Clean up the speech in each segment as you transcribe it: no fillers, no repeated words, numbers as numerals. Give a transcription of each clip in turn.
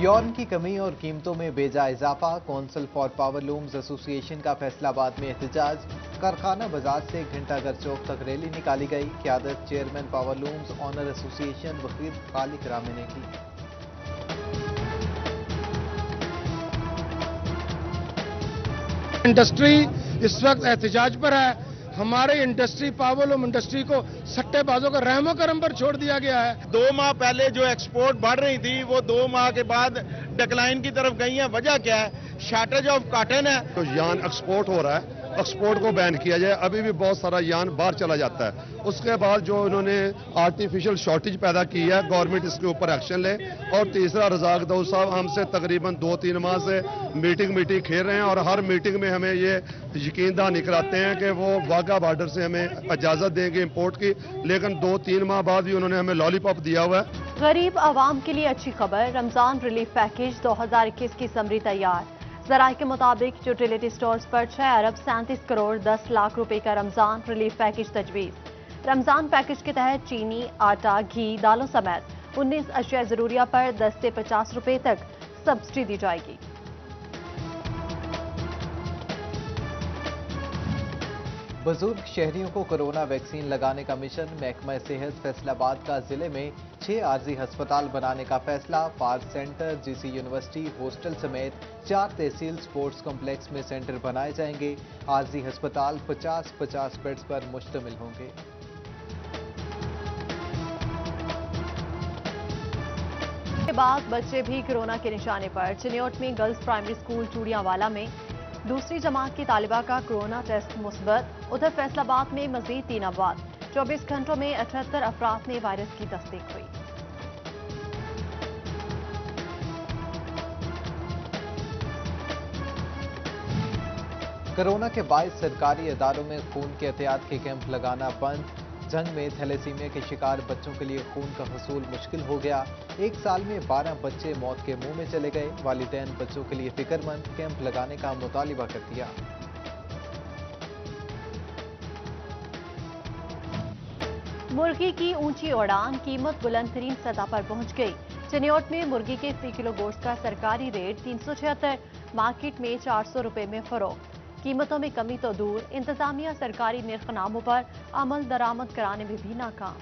यौन की कमी और कीमतों में बेजा इजाफा। Council for power looms association का फैसलाबाद में एहतजाज। कारखाना बाजार से घंटाघर चौक तक रैली निकाली गई। क़यादत chairman power looms owner association वकील खालिक रामे ने की। इंडस्ट्री इस वक्त एहतजाज पर है। हमारे इंडस्ट्री पावरलूम इंडस्ट्री को सट्टेबाजों का रहमो करम पर छोड़ दिया गया है। 2 माह पहले जो एक्सपोर्ट बढ़ रही थी वो 2 माह के बाद डिक्लाइन की तरफ गई है। वजह क्या है? शॉर्टेज ऑफ कॉटन है। तो यान एक्सपोर्ट हो रहा है, एक्सपोर्ट को बैन किया जाए। अभी भी बहुत सारा यान बाहर चला जाता है। उसके बाद जो उन्होंने आर्टिफिशियल शॉर्टेज पैदा की है, गवर्नमेंट इसके ऊपर एक्शन ले। और तीसरा, रज़ाक दाऊद साहब हमसे तकरीबन 2-3 माह से मीटिंग खेल रहे हैं और हर मीटिंग में हमें ये यकीन दहानी कराते हैं कि वो वाघा बॉर्डर से हमें इजाजत देंगे इंपोर्ट की, लेकिन 2-3 माह बाद भी उन्होंने हमें लॉलीपॉप दिया हुआ है। गरीब आवाम के लिए अच्छी खबर, रमजान रिलीफ पैकेज 2021 की समरी तैयार। ज़राए के मुताबिक यूटिलिटी स्टोर्स पर 6 अरब 37 करोड़ 10 लाख रुपए का रमजान रिलीफ पैकेज तजवीज़। रमजान पैकेज के तहत चीनी, आटा, घी, दालों समेत 19 अशिया ज़रूरिया पर 10 से 50 रुपए तक सब्सिडी दी जाएगी। बुजुर्ग शहरियों को कोरोना वैक्सीन लगाने का मिशन। महकमा सेहत फैसलाबाद का जिले में 6 आर्जी अस्पताल बनाने का फैसला। Park centre, GC university, hostel समेत 4 तहसील स्पोर्ट्स कॉम्प्लेक्स में सेंटर बनाए जाएंगे। आर्जी अस्पताल 50-50 बेड्स पर मुश्तमिल होंगे। के बाद बच्चे भी कोरोना के निशाने पर। चिन्योट में गर्ल्स प्राइमरी स्कूल चूड़ियांवाला में दूसरी जमात की तालिबा का कोरोना टेस्ट मुस्बत। उधर फैसलाबाद में मजीद 3 अफवाद। 24 घंटों में 78 अफराद में वायरस की तस्दीक हुई। कोरोना के बायस सरकारी इदारों में खून के एहतियात के कैंप लगाना बंद। जंग में थैलेसीमिया के शिकार बच्चों के लिए खून का हसूल मुश्किल हो गया। 1 साल में 12 बच्चे मौत के मुंह में चले गए। वालिदैन बच्चों के लिए फिक्रमंद, कैंप लगाने का मुतालिबा कर दिया। मुर्गी की ऊंची उड़ान, कीमत बुलंद तरीन सतह पर पहुंच गई। चिन्योट में मुर्गी के फी किलो गोश्त का सरकारी रेट 376, मार्केट में 400 रुपए में फरोख्त। कीमतों में कमी तो दूर, इंतजामिया सरकारी निर्खनामों पर अमल दरामद कराने में भी नाकाम।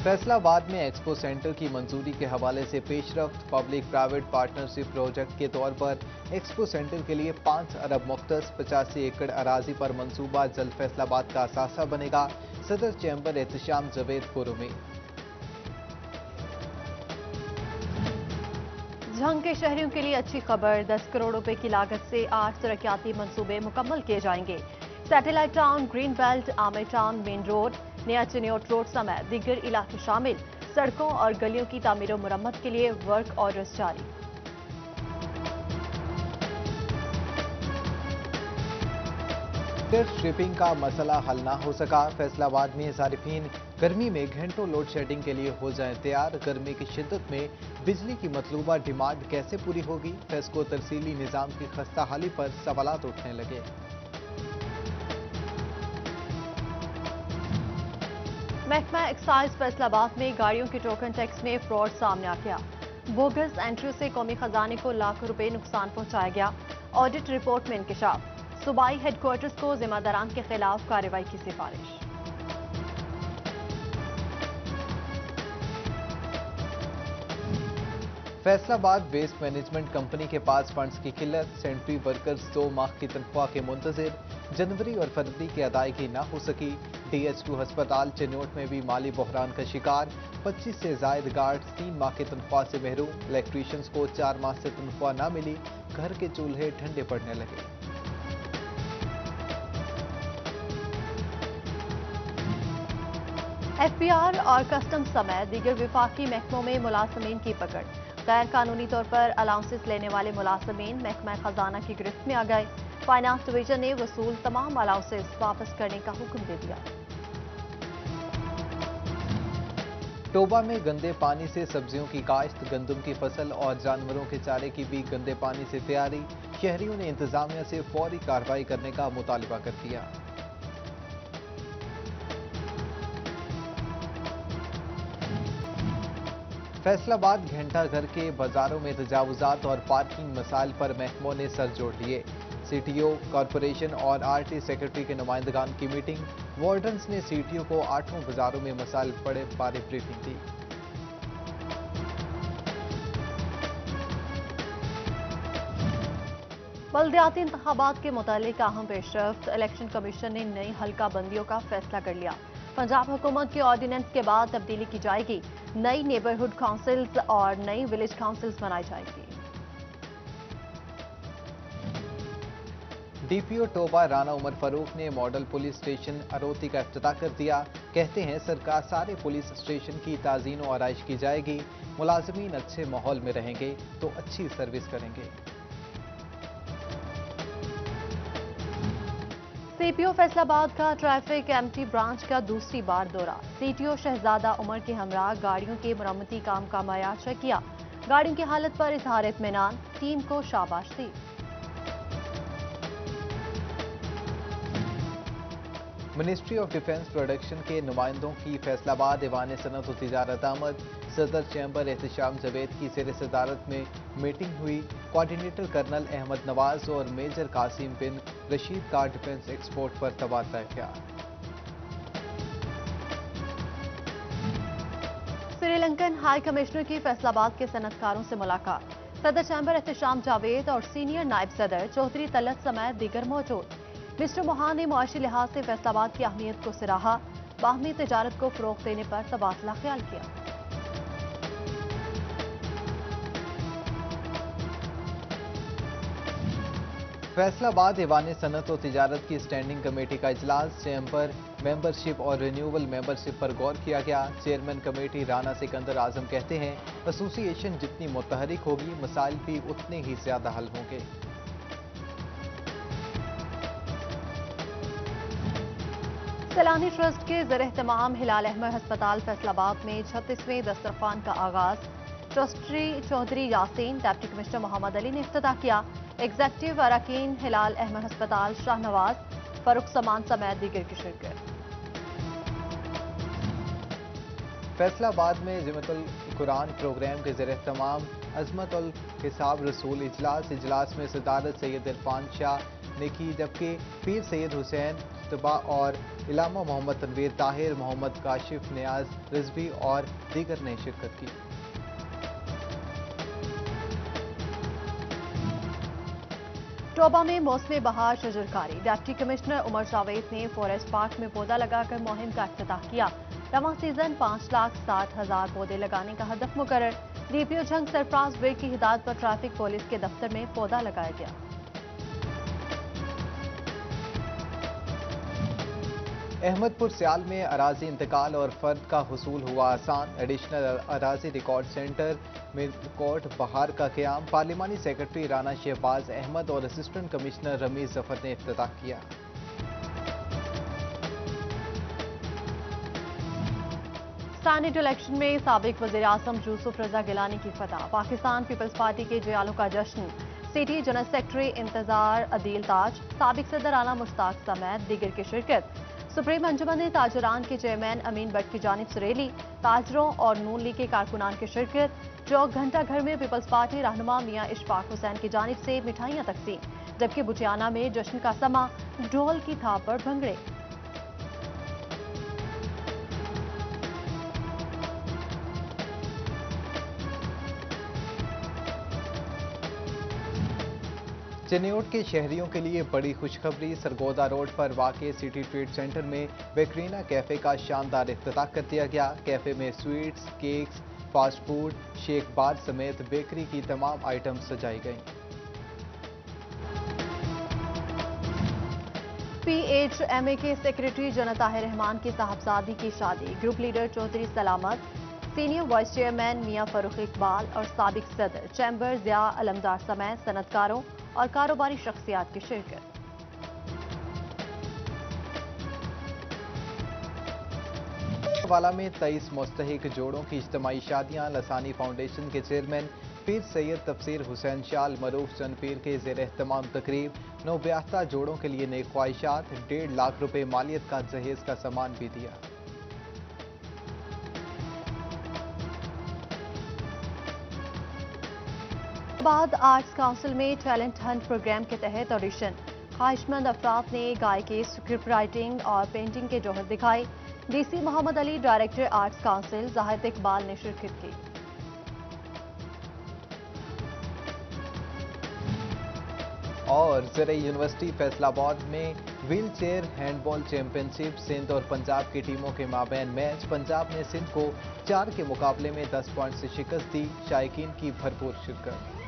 फैसलाबाद में एक्सपो सेंटर की मंजूरी के हवाले से पेशरफ्त। पब्लिक प्राइवेट पार्टनरशिप प्रोजेक्ट के तौर पर एक्सपो सेंटर के लिए 5 अरब मुख्तस 85 एकड़ अराजी पर मंसूबा जल्द फैसलाबाद का असासा बनेगा। सदर चैम्बर एहतशाम जवेद पुरुमी। झंग के शहरियों के लिए अच्छी खबर, 10 करोड़ रुपए की लागत से 8 तरक्याती मंसूबे मुकम्मल किए जाएंगे। Satellite town, green belt, Aamir town, main road, नया चिन्योट रोड समेत दीगर इलाके शामिल। सड़कों और गलियों की तामीर और मुरम्मत के लिए वर्क ऑर्डर्स जारी। शिपिंग का मसला हल ना हो सका। फैसलाबाद में सारिफीन गर्मी में घंटों लोड शेडिंग के लिए हो जाएं तैयार। गर्मी की शिद्दत में बिजली की मतलूबा डिमांड कैसे पूरी होगी? फेस्को तरसीली निजाम की खस्ता हाली पर सवालात उठने लगे। महकमा एक्साइज फैसलाबाद में गाड़ियों के टोकन टैक्स में फ्रॉड सामने आ गया। बोगस एंट्री से कौमी खजाने को लाखों रुपए नुकसान पहुंचाया गया। ऑडिट रिपोर्ट में इंकशाफ। सूबाई हेडक्वार्टर्स को जिम्मेदारान के खिलाफ कार्रवाई की सिफारिश। फैसलाबाद वेस्ट मैनेजमेंट कंपनी के पास फंड्स की किल्लत। सेंट्री वर्कर्स 2 माह की तनख्वाह के मुंतजिर। जनवरी और फरवरी की अदायगी न हो सकी। DH2 अस्पताल चिन्योट में भी माली बहरान का शिकार। 25 से जायद गार्ड्स 3 माह की तनख्वाह से महरूम। इलेक्ट्रीशियंस को 4 माह से तनख्वाह न मिली। घर के चूल्हे ठंडे पड़ने लगे। FBR और कस्टम समेत दीगर विफाकी महकमों में मुलाजमीन की पकड़। गैर कानूनी तौर पर अलाउंसेस लेने वाले मुलाजमीन महकमा खजाना की गिरफ्त में आ गए। फाइनेंस डिवीजन ने वसूल तमाम अलाउंसेस वापस करने का हुक्म दे दिया। टोबा में गंदे पानी से सब्जियों की काश्त, गंदम की फसल और जानवरों के चारे की भी गंदे पानी से तैयारी। शहरियों ने इंतजामिया से फौरी कार्रवाई करने का मुतालिबा कर दिया। फैसलाबाद घंटा घर के बाजारों में तजावुजात और पार्किंग मसाइल पर महकमों ने सर जोड़ लिए। सीटीओ, कॉरपोरेशन और आरटी सेक्रेटरी के नुमाइंदगान की मीटिंग। वार्डन्स ने सीटीओ को 8 बाजारों में मसाइल पड़े बारे ब्रीफिंग दी। बल्दियाती इंतखाबात के मुतालिक अहम पेशरफ्त। इलेक्शन कमीशन ने नई हल्का बंदियों का फैसला कर लिया। पंजाब हुकूमत के ऑर्डिनेंस के बाद तब्दीली की जाएगी। नई नेबरहुड काउंसिल्स और नई विलेज काउंसिल्स बनाई जाएगी। डीपीओ टोबा राना उमर फारूक ने मॉडल पुलिस स्टेशन अरोती का इफ्तिताह कर दिया। कहते हैं सरकार सारे पुलिस स्टेशन की ताज़ीन और आराइश की जाएगी। मुलाजमीन अच्छे माहौल में रहेंगे तो अच्छी सर्विस करेंगे। सीपीओ फैसलाबाद का ट्रैफिक एमटी ब्रांच का दूसरी बार दौरा। सीटीओ शहजादा उमर के हमरा गाड़ियों के मरम्मती काम का मयार चेक किया। गाड़ियों की हालत पर इजहार इत्मीनान, टीम को शाबाश दी। मिनिस्ट्री ऑफ डिफेंस प्रोडक्शन के नुमाइंदों की फैसलाबाद ऐवान सनत व तिजारत आमद। सदर चैम्बर एहतशाम जावेद की ज़ेर सदारत में मीटिंग हुई। कोऑर्डिनेटर कर्नल अहमद नवाज और मेजर कासिम बिन रशीद का डिफेंस एक्सपोर्ट पर तबादला ख्याल। श्रीलंकन हाई कमिश्नर की फैसलाबाद के सनतकारों से मुलाकात। सदर चैम्बर एहतशाम जावेद और सीनियर नायब सदर चौधरी तलत समेत दीगर मौजूद। मिस्टर मोहान ने मुआशी लिहाज से फैसलाबाद की अहमियत को सराहा। बाहमी तिजारत को फरोग देने पर तबादला ख्याल किया। फैसलाबाद ऐवान सनत और तिजारत की स्टैंडिंग कमेटी का इजलास। चैम्बर मेंबरशिप और रिन्यूअल मेंबरशिप पर गौर किया गया। चेयरमैन कमेटी राना सिकंदर आजम कहते हैं एसोसिएशन जितनी मुतहरिक होगी मसाइल भी उतने ही ज्यादा हल होंगे। सैलानी ट्रस्ट के ज़र-ए-एहतमाम हिलाल अहमद हस्पताल फैसलाबाद में 36वें दस्तरखान का आगाज। Trustee Chaudhry Yasin, deputy commissioner Mohammad Ali ने इफ्तिताह किया। एग्जेक्टिव अरकान हिलाल अहमद हस्पताल शाहनवाज, फरुख समान समेत दीगर की शिरकत। फैसलाबाद में जिमतुल कुरान प्रोग्राम के ज़र-ए-एहतमाम अजमत उल हिसाब रसूल इजलास में सदारत सैयद इरफान शाह ने की, जबकि पीर सैयद हुसैन तबा और इलामा मोहम्मद तनवीर ताहिर, मोहम्मद काशिफ, नियाज रिजवी और दीगर ने शिरकत की। टोबा में मौसम बहार शजरकारी। डिप्टी कमिश्नर उमर जावेद ने फॉरेस्ट पार्क में पौधा लगाकर मुहिम का इफ्तिताह किया। रवां सीजन 5,60,000 पौधे लगाने का हदफ मुकर्रर। डीपीओ जंग सरफराज बेग की हिदायत पर ट्रैफिक पुलिस के दफ्तर में पौधा लगाया गया। अहमदपुर सियाल में अराजी इंतकाल और फर्द का हुसूल हुआ आसान। एडिशनल अराजी रिकॉर्ड सेंटर में कोर्ट बहार का क़याम। पार्लिमानी सेक्रेटरी राना शहबाज अहमद और असिस्टेंट कमिश्नर रमीज जफर ने इफ्तिताह किया। सेनेट इलेक्शन में साबिक वज़ीर आज़म यूसुफ रजा गिलानी की फतह। पाकिस्तान पीपल्स पार्टी के जयालों का जश्न। सिटी जनरल सेक्रेटरी इंतजार अदील ताज, साबिक सदर राना मुश्ताक समेत दीगर की शिरकत। सुप्रीम अंजुमन ने ताजरान के चेयरमैन अमीन भट्ट की जानिब से रैली। ताजरों और नून लीग के कारकुनान की शिरकत। चौक घंटा घर में पीपल्स पार्टी रहनुमा मियां इशफाक हुसैन की जानिब से मिठाइयां तकसीम, जबकि बुटियाना में जश्न का समा, ढोल की थाप पर भंगड़े। चिन्योट के शहरियों के लिए बड़ी खुशखबरी। सरगोदा रोड पर वाक़े सिटी ट्रेड सेंटर में बेकरीना कैफे का शानदार इफ्तिताह कर दिया गया। कैफे में sweets, cakes, fast food, shake bar समेत बेकरी की तमाम आइटम सजाई गईं। PHMA के सेक्रेटरी जनरल ताहिर रहमान की साहबजादी की शादी। ग्रुप लीडर चौधरी सलामत, सीनियर वाइस चेयरमैन मियां फरूख इकबाल और साबिक सदर चैम्बर ज़िया अलमदार समेत सनतकारों और कारोबारी शख्सियात की शिरकत। वाला में 23 मुस्तहिक जोड़ों की इज्तिमाई शादियां। लसानी फाउंडेशन के चेयरमैन पीर सैयद तफसीर हुसैन शाह मरूफ चंद पीर के ज़ेर एहतमाम तकरीब। नौब्याख्ता जोड़ों के लिए नेक ख्वाहिशात। 1.5 लाख रुपए मालियत का जहेज का सामान भी दिया। बाद आर्ट्स काउंसिल में टैलेंट हंट प्रोग्राम के तहत ऑडिशन। ख्वाहिशमंद अफराद ने गायकी, स्क्रिप्ट राइटिंग और पेंटिंग के जौहर दिखाई। DC Mohammad Ali, director Arts Council Zahid Iqbal ने शिरकत की। और ज़राई यूनिवर्सिटी फैसलाबाद में wheel chair handball championship Sindh और पंजाब की टीमों के माबैन मैच। पंजाब ने सिंध को 4 के मुकाबले में 10 पॉइंट से शिकस्त दी। शायकीन की भरपूर शिरकत।